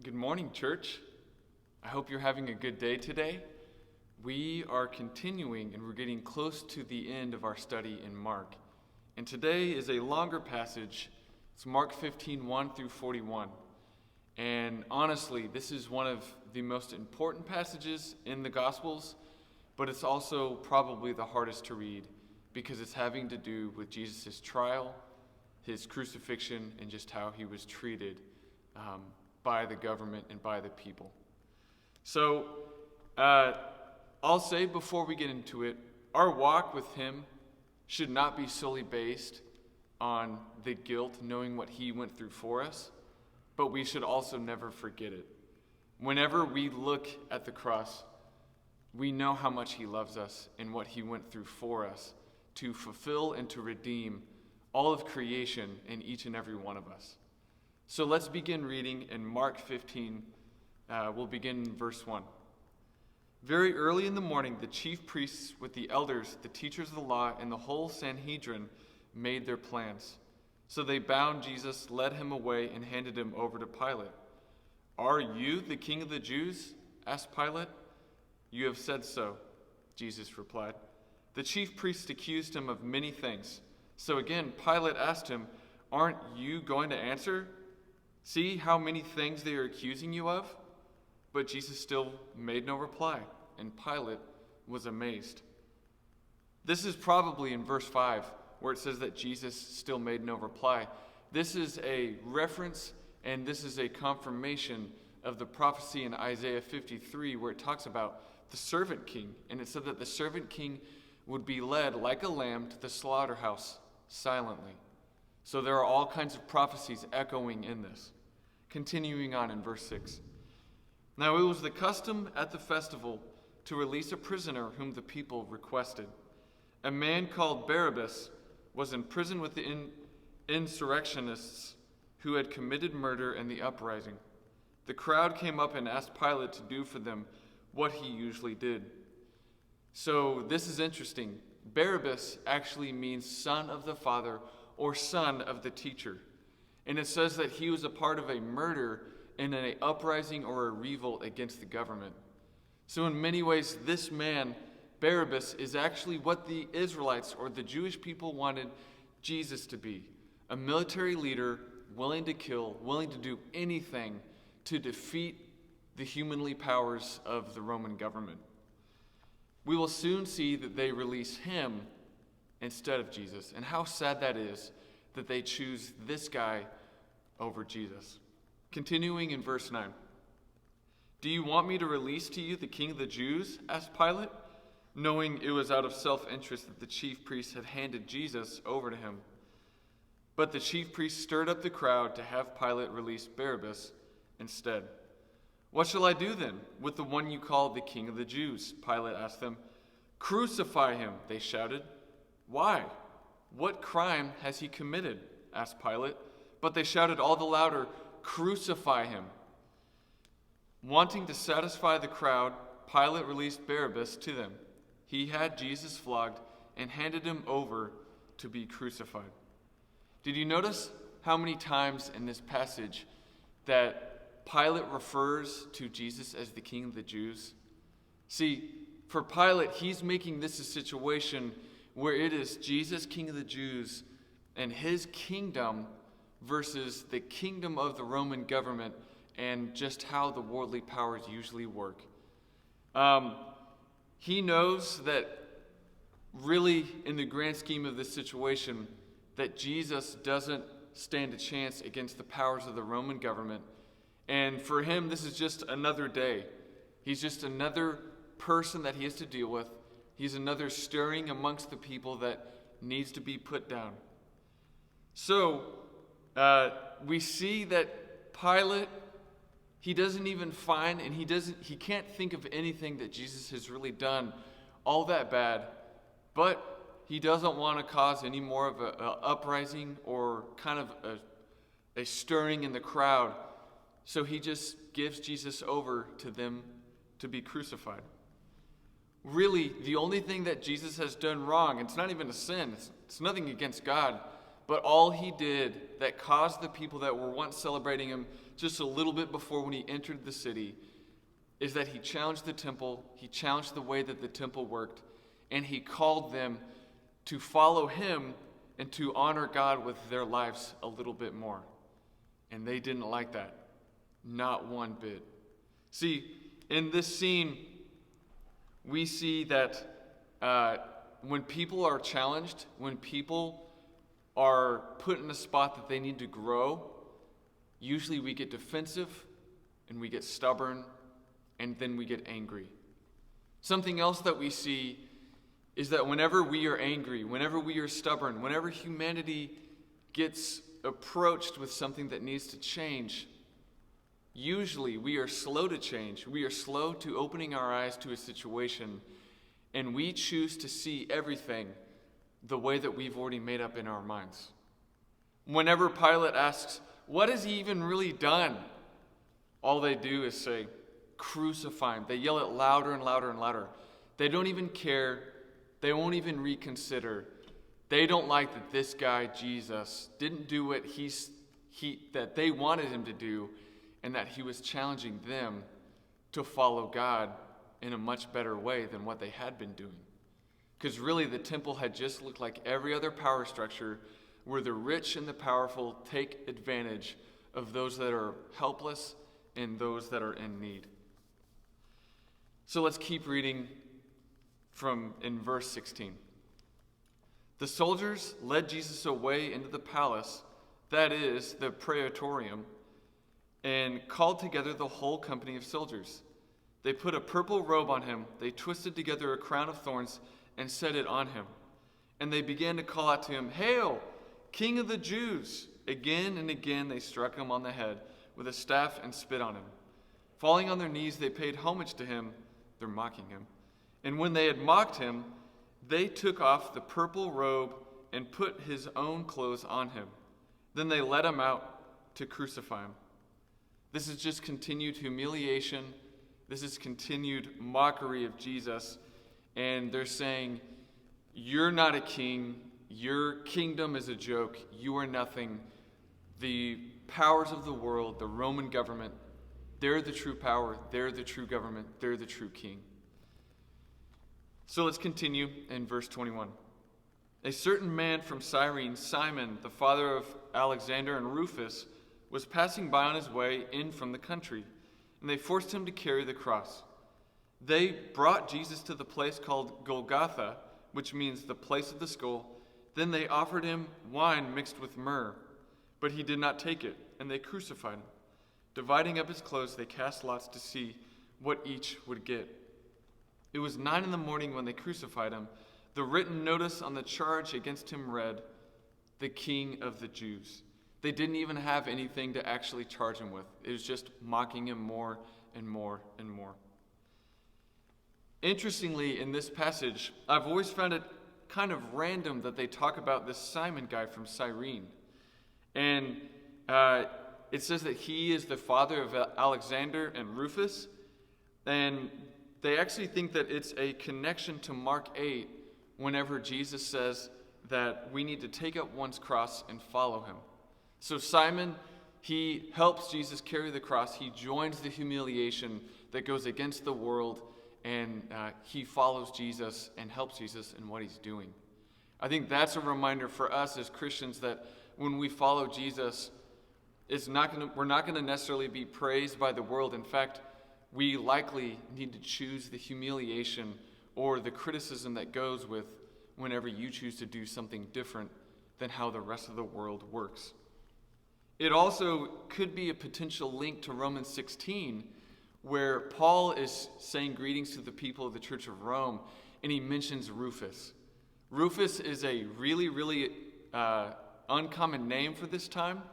Good morning, church. I hope you're having a good day today. We are continuing and we're getting close to the end of our study in Mark. And today is a longer passage. It's Mark 15, 1 through 41. And honestly, this is one of the most important passages in the Gospels, but it's also probably the hardest to read because it's having to do with Jesus' trial, his crucifixion, and just how he was treated by the government and by the people. So I'll say before we get into it, our walk with him should not be solely based on the guilt, knowing what he went through for us, but we should also never forget it. Whenever we look at the cross, we know how much he loves us and what he went through for us to fulfill and to redeem all of creation in each and every one of us. So let's begin reading in Mark 15. We'll begin in verse 1. Very early in the morning, the chief priests with the elders, the teachers of the law, and the whole Sanhedrin made their plans. So they bound Jesus, led him away, and handed him over to Pilate. "Are you the king of the Jews?" asked Pilate. "You have said so," Jesus replied. The chief priests accused him of many things. So again, Pilate asked him, "Aren't you going to answer? See how many things they are accusing you of?" But Jesus still made no reply, and Pilate was amazed. This is probably in verse 5, where it says that Jesus still made no reply. This is a reference, and this is a confirmation of the prophecy in Isaiah 53, where it talks about the servant king. And it said that the servant king would be led like a lamb to the slaughterhouse silently. So there are all kinds of prophecies echoing in this. Continuing on in verse 6. Now it was the custom at the festival to release a prisoner whom the people requested. A man called Barabbas was in prison with the insurrectionists who had committed murder in the uprising. The crowd came up and asked Pilate to do for them what he usually did. So this is interesting. Barabbas actually means son of the father or son of the teacher. And it says that he was a part of a murder in an uprising or a revolt against the government. So in many ways, this man, Barabbas, is actually what the Israelites or the Jewish people wanted Jesus to be. A military leader willing to kill, willing to do anything to defeat the humanly powers of the Roman government. We will soon see that they release him instead of Jesus. And how sad that is that they choose this guy over Jesus. Continuing in verse 9. "Do you want me to release to you the king of the Jews?" asked Pilate, knowing it was out of self-interest that the chief priests had handed Jesus over to him. But the chief priests stirred up the crowd to have Pilate release Barabbas instead. "What shall I do then with the one you call the king of the Jews?" Pilate asked them. "Crucify him," they shouted. "Why? What crime has he committed?" asked Pilate. But they shouted all the louder, "Crucify him." Wanting to satisfy the crowd, Pilate released Barabbas to them. He had Jesus flogged and handed him over to be crucified. Did you notice how many times in this passage that Pilate refers to Jesus as the king of the Jews? See, for Pilate, he's making this a situation where it is Jesus, king of the Jews, and his kingdom versus the kingdom of the Roman government and just how the worldly powers usually work. He knows that really in the grand scheme of this situation that Jesus doesn't stand a chance against the powers of the Roman government. And for him, this is just another day. He's just another person that he has to deal with. He's another stirring amongst the people that needs to be put down. So, we see that Pilate, he doesn't even find, and he can't think of anything that Jesus has really done all that bad, but he doesn't want to cause any more of an uprising or kind of a stirring in the crowd. So he just gives Jesus over to them to be crucified. Really, the only thing that Jesus has done wrong, it's not even a sin, it's nothing against God, But all he did that caused the people that were once celebrating him just a little bit before when he entered the city is that he challenged the temple, he challenged the way that the temple worked, and he called them to follow him and to honor God with their lives a little bit more. And they didn't like that. Not one bit. See, in this scene, we see that when people are challenged, when people are put in a spot that they need to grow, usually we get defensive and we get stubborn and then we get angry. Something else that we see is that whenever we are angry, whenever we are stubborn, whenever humanity gets approached with something that needs to change, usually we are slow to change. We are slow to opening our eyes to a situation, and we choose to see everything the way that we've already made up in our minds. Whenever Pilate asks, what has he even really done? All they do is say, crucify him. They yell it louder and louder and louder. They don't even care. They won't even reconsider. They don't like that this guy, Jesus, didn't do what that they wanted him to do, and that he was challenging them to follow God in a much better way than what they had been doing. Because really the temple had just looked like every other power structure where the rich and the powerful take advantage of those that are helpless and those that are in need. So let's keep reading in verse 16. The soldiers led Jesus away into the palace, that is, the praetorium, and called together the whole company of soldiers. They put a purple robe on him, they twisted together a crown of thorns, and set it on him. And they began to call out to him, Hail, King of the Jews! Again and again they struck him on the head with a staff and spit on him. Falling on their knees, they paid homage to him. They're mocking him. And when they had mocked him, they took off the purple robe and put his own clothes on him. Then they led him out to crucify him. This is just continued humiliation. This is continued mockery of Jesus. And they're saying, you're not a king. Your kingdom is a joke. You are nothing. The powers of the world, the Roman government, they're the true power. They're the true government. They're the true king. So let's continue in verse 21. A certain man from Cyrene, Simon, the father of Alexander and Rufus, was passing by on his way in from the country, and they forced him to carry the cross. They brought Jesus to the place called Golgotha, which means the place of the skull. Then they offered him wine mixed with myrrh, but he did not take it, and they crucified him. Dividing up his clothes, they cast lots to see what each would get. It was 9 a.m. when they crucified him. The written notice on the charge against him read, "The King of the Jews." They didn't even have anything to actually charge him with. It was just mocking him more and more and more. Interestingly, in this passage, I've always found it kind of random that they talk about this Simon guy from Cyrene. And it says that he is the father of Alexander and Rufus. And they actually think that it's a connection to Mark 8 whenever Jesus says that we need to take up one's cross and follow him. So Simon, he helps Jesus carry the cross. He joins the humiliation that goes against the world, and he follows Jesus and helps Jesus in what he's doing. I think that's a reminder for us as Christians that when we follow Jesus, we're not going to necessarily be praised by the world. In fact, we likely need to choose the humiliation or the criticism that goes with whenever you choose to do something different than how the rest of the world works. It also could be a potential link to Romans 16, where Paul is saying greetings to the people of the Church of Rome, and he mentions Rufus. Rufus is a really, really uncommon name for this time,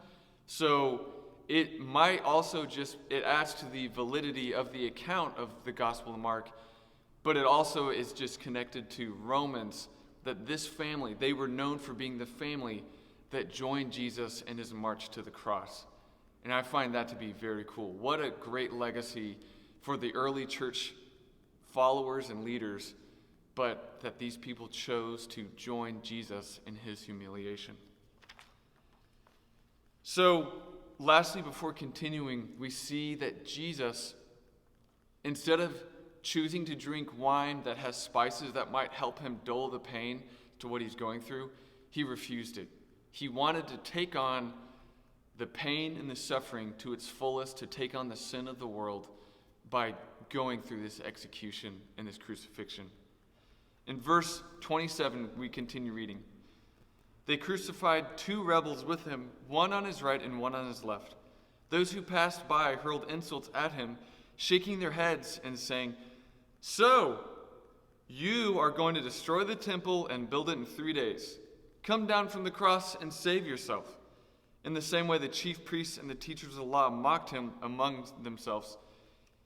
so it might also it adds to the validity of the account of the Gospel of Mark, but it also is just connected to Romans, that this family, they were known for being the family that joined Jesus in his march to the cross. And I find that to be very cool. What a great legacy for the early church followers and leaders, but that these people chose to join Jesus in his humiliation. So, lastly, before continuing, we see that Jesus, instead of choosing to drink wine that has spices that might help him dull the pain to what he's going through, he refused it. He wanted to take on the pain and the suffering to its fullest, to take on the sin of the world by going through this execution and this crucifixion. In verse 27, we continue reading. They crucified 2 rebels with him, one on his right and one on his left. Those who passed by hurled insults at him, shaking their heads and saying, "So, you are going to destroy the temple and build it in 3 days. Come down from the cross and save yourself." In the same way, the chief priests and the teachers of the law mocked him among themselves.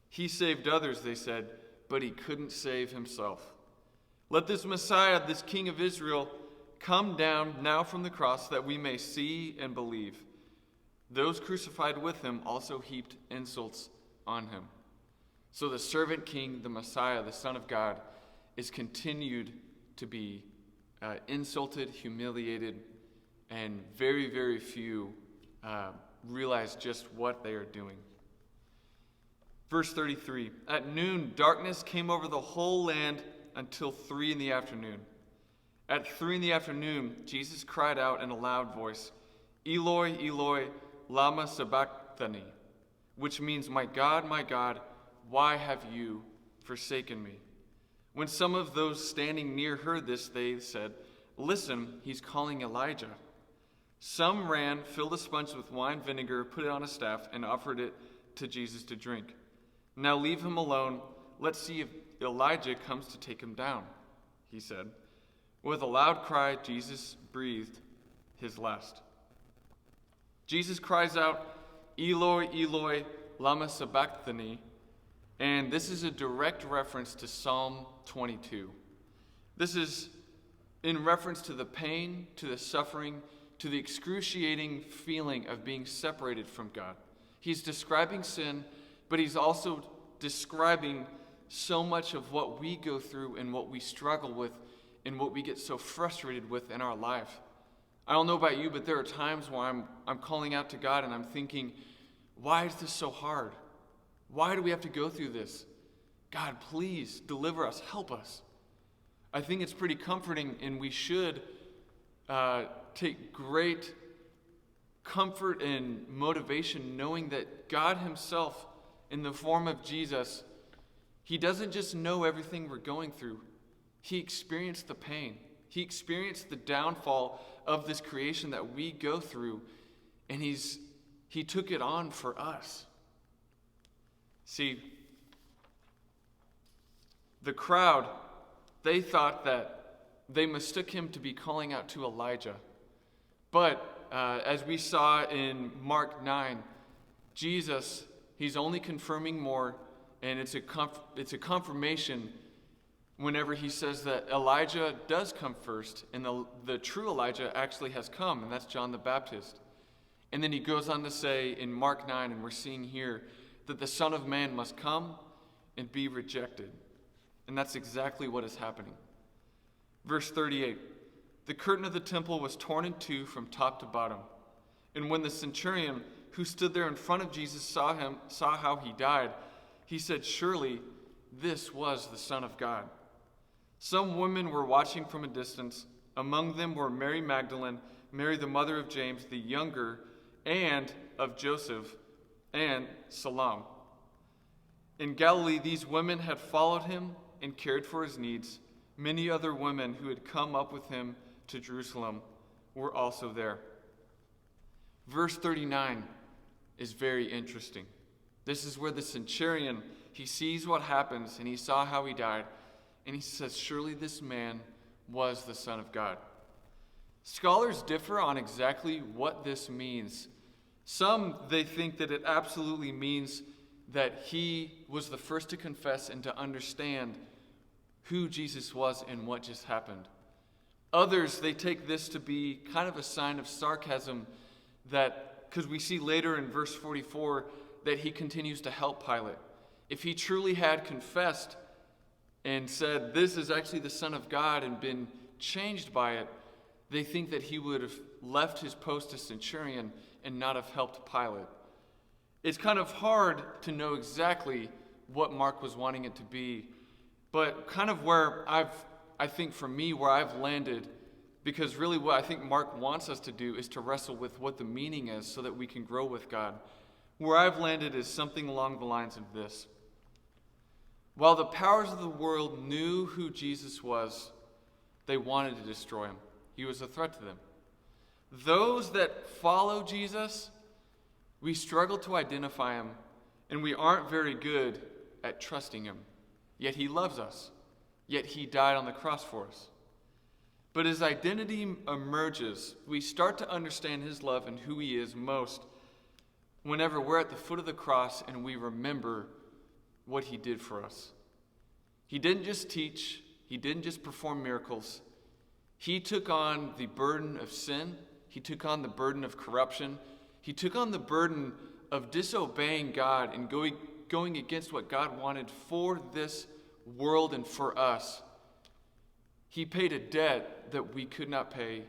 He saved others, they said, but he couldn't save himself. Let this Messiah, this King of Israel, come down now from the cross that we may see and believe. Those crucified with him also heaped insults on him. So the servant king, the Messiah, the Son of God, is continued to be insulted, humiliated, and very, very few realize just what they are doing. Verse 33, at noon, darkness came over the whole land until 3 p.m. At 3 p.m, Jesus cried out in a loud voice, "Eloi, Eloi, lama sabachthani," which means, my God, why have you forsaken me?" When some of those standing near heard this, they said, "Listen, he's calling Elijah." Some ran, filled a sponge with wine vinegar, put it on a staff, and offered it to Jesus to drink. "Now leave him alone. Let's see if Elijah comes to take him down," he said. With a loud cry, Jesus breathed his last. Jesus cries out, "Eloi, Eloi, lama sabachthani," and this is a direct reference to Psalm 22. This is in reference to the pain, to the suffering, to the excruciating feeling of being separated from God. He's describing sin, but he's also describing so much of what we go through and what we struggle with and what we get so frustrated with in our life. I don't know about you, but there are times where I'm calling out to God and I'm thinking, why is this so hard? Why do we have to go through this? God, please deliver us, help us. I think it's pretty comforting, and we should take great comfort and motivation knowing that God himself, in the form of Jesus, he doesn't just know everything we're going through. He experienced the pain. He experienced the downfall of this creation that we go through, and he took it on for us. See, the crowd, they thought that they mistook him to be calling out to Elijah. But as we saw in Mark 9, Jesus, he's only confirming more, and it's a confirmation whenever he says that Elijah does come first, and the true Elijah actually has come, and that's John the Baptist. And then he goes on to say in Mark 9, and we're seeing here, that the Son of Man must come and be rejected. And that's exactly what is happening. Verse 38, the curtain of the temple was torn in two from top to bottom. And when the centurion who stood there in front of Jesus saw how he died, he said, "Surely this was the Son of God." Some women were watching from a distance. Among them were Mary Magdalene, Mary the mother of James the younger, and of Joseph, and Salome. In Galilee, these women had followed him and cared for his needs. Many other women who had come up with him to Jerusalem were also there. Verse 39 is very interesting. This is where the centurion, he sees what happens, and he saw how he died, and he says, "Surely this man was the Son of God." Scholars differ on exactly what this means. Some, they think that it absolutely means that he was the first to confess and to understand who Jesus was and what just happened. Others, they take this to be kind of a sign of sarcasm, that because we see later in verse 44 that he continues to help Pilate. If he truly had confessed and said, "This is actually the Son of God," and been changed by it, they think that he would have left his post as centurion and not have helped Pilate. It's kind of hard to know exactly what Mark was wanting it to be, but kind of where I think for me, where I've landed, because really what I think Mark wants us to do is to wrestle with what the meaning is so that we can grow with God. Where I've landed is something along the lines of this. While the powers of the world knew who Jesus was, they wanted to destroy him. He was a threat to them. Those that follow Jesus, we struggle to identify him, and we aren't very good at trusting him. Yet he loves us. Yet he died on the cross for us. But as identity emerges, we start to understand his love and who he is most whenever we're at the foot of the cross and we remember what he did for us. He didn't just teach. He didn't just perform miracles. He took on the burden of sin. He took on the burden of corruption. He took on the burden of disobeying God and going against what God wanted for this world and for us. He paid a debt that we could not pay,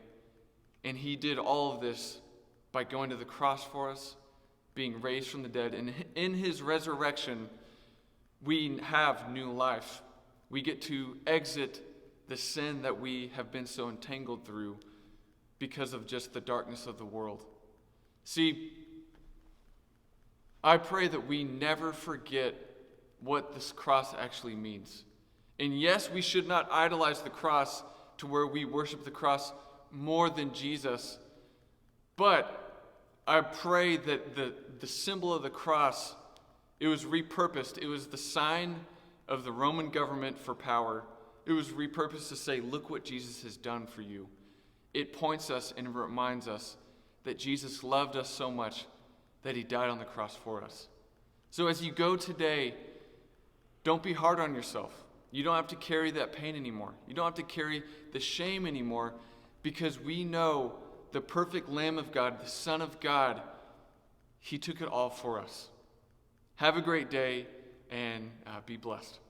and he did all of this by going to the cross for us, being raised from the dead, and in his resurrection, we have new life. We get to exit the sin that we have been so entangled through because of just the darkness of the world. See, I pray that we never forget what this cross actually means. And yes, we should not idolize the cross to where we worship the cross more than Jesus. But I pray that the symbol of the cross, it was repurposed. It was the sign of the Roman government for power. It was repurposed to say, look what Jesus has done for you. It points us and reminds us that Jesus loved us so much that he died on the cross for us. So as you go today, don't be hard on yourself. You don't have to carry that pain anymore. You don't have to carry the shame anymore, because we know the perfect Lamb of God, the Son of God, he took it all for us. Have a great day and be blessed.